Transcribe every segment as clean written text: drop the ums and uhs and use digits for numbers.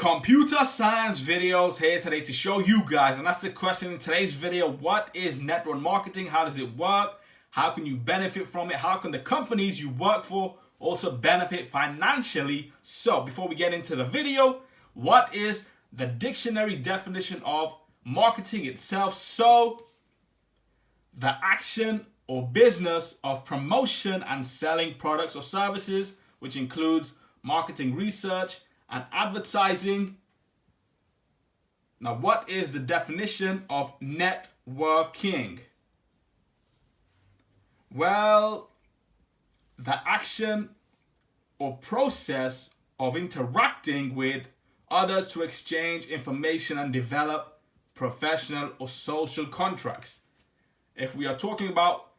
Computer science videos here today to show you guys, and that's the question in today's video. What is network marketing? How does it work? How can you benefit from it? How can the companies you work for also benefit financially? So before we get into the video, what is the dictionary definition of marketing itself? So the action or business of promotion and selling products or services, which includes marketing research and advertising. Now, what is the definition of networking? Well, the action or process of interacting with others to exchange information and develop professional or social contracts. If we are talking about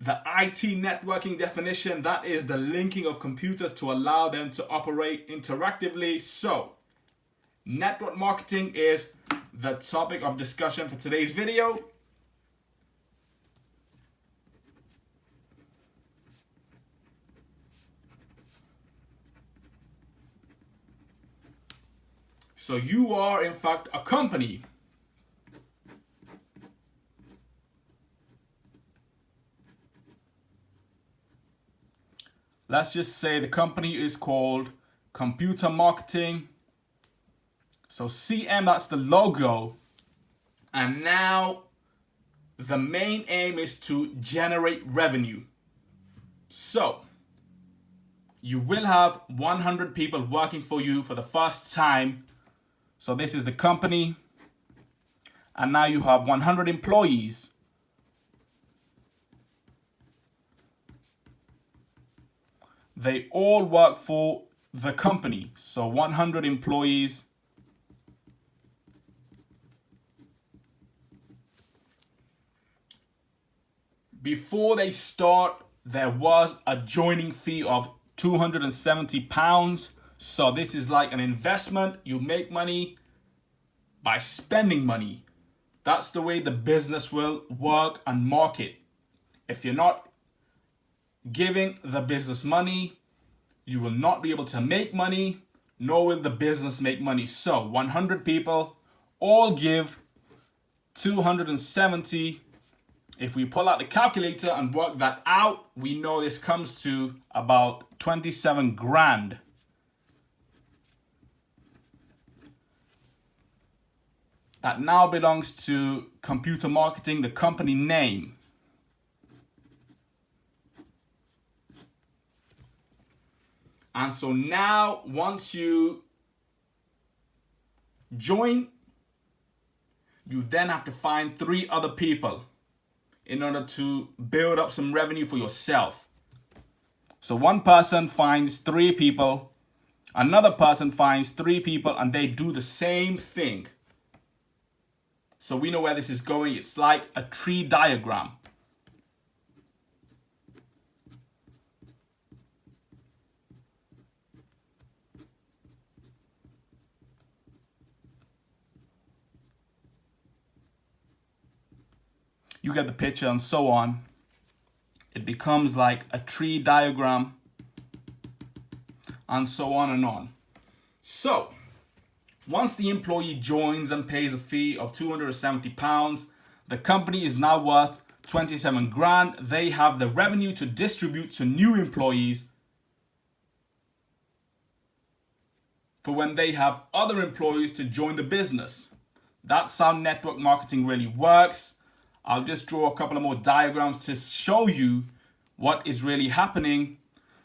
the IT networking definition, that is the linking of computers to allow them to operate interactively. So, network marketing is the topic of discussion for today's video. So you are in fact a company. Let's just say the company is called Computer Marketing. So CM, that's the logo. And now the main aim is to generate revenue. So you will have 100 people working for you for the first time. So this is the company. And now you have 100 employees. They all work for the company. So 100 employees. Before they start, there was a joining fee of £270. So this is like an investment. You make money by spending money. That's the way the business will work and market. If you're not giving the business money, you will not be able to make money, nor will the business make money. So 100 people all give 270. If we pull out the calculator and work that out, we know this comes to about 27 grand. That now belongs to Computer Marketing, the company name. And so now, once you join, you then have to find 3 other people in order to build up some revenue for yourself. So one person finds 3 people, another person finds 3 people, and they do the same thing. So we know where this is going. It's like a tree diagram. You get the picture and so on. It becomes like a tree diagram and so on and on. So once the employee joins and pays a fee of £270, the company is now worth 27 grand. They have the revenue to distribute to new employees for when they have other employees to join the business. That's how network marketing really works. I'll just draw a couple of more diagrams to show you what is really happening.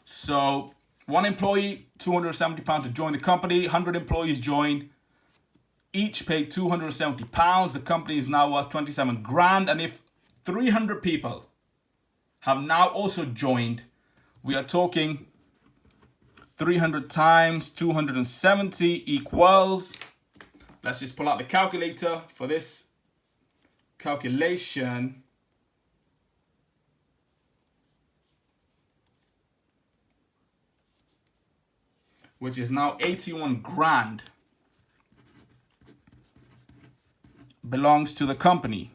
So one employee, £270 to join the company, 100 employees join, each pay £270. The company is now worth 27 grand. And if 300 people have now also joined, we are talking 300 times 270 equals, let's just pull out the calculator for this calculation. Which is now 81 grand belongs to the company.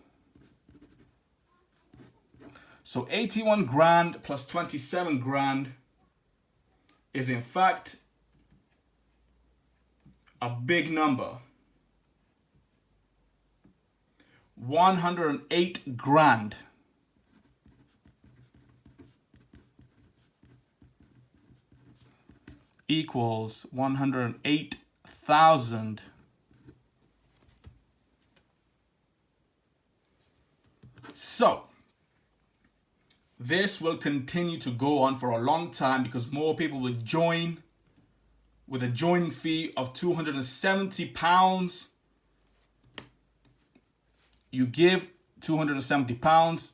So 81 grand plus 27 grand is in fact a big number. 108 grand. Equals 108,000. So this will continue to go on for a long time because more people will join with a joining fee of £270. You give £270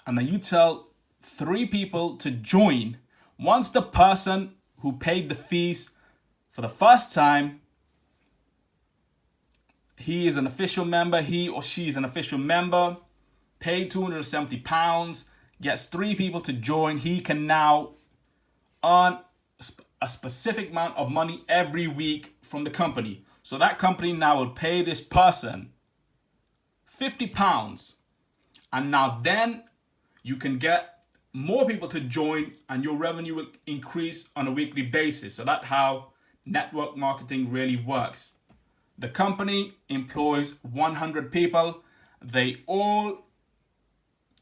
and then you tell 3 people to join. Once the person who paid the fees for the first time, he is an official member, he or she is an official member, paid £270, gets 3 people to join, he can now earn a specific amount of money every week from the company. So that company now will pay this person £50, and now then you can get more people to join and your revenue will increase on a weekly basis. So that's how network marketing really works. The company employs 100 people. They all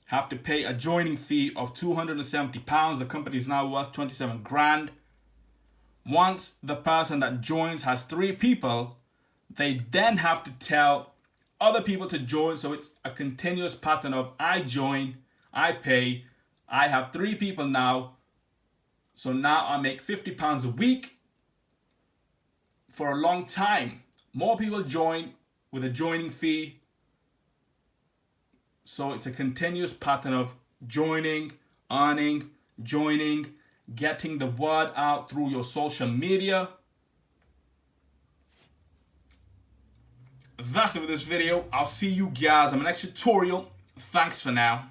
have to pay a joining fee of £270. The company is now worth 27 grand. Once the person that joins has 3 people, they then have to tell other people to join. So it's a continuous pattern of I join, I pay, I have 3 people now. So now I make £50 a week for a long time. More people join with a joining fee. So it's a continuous pattern of joining, earning, joining, getting the word out through your social media. That's it for this video. I'll see you guys in my next tutorial. Thanks for now.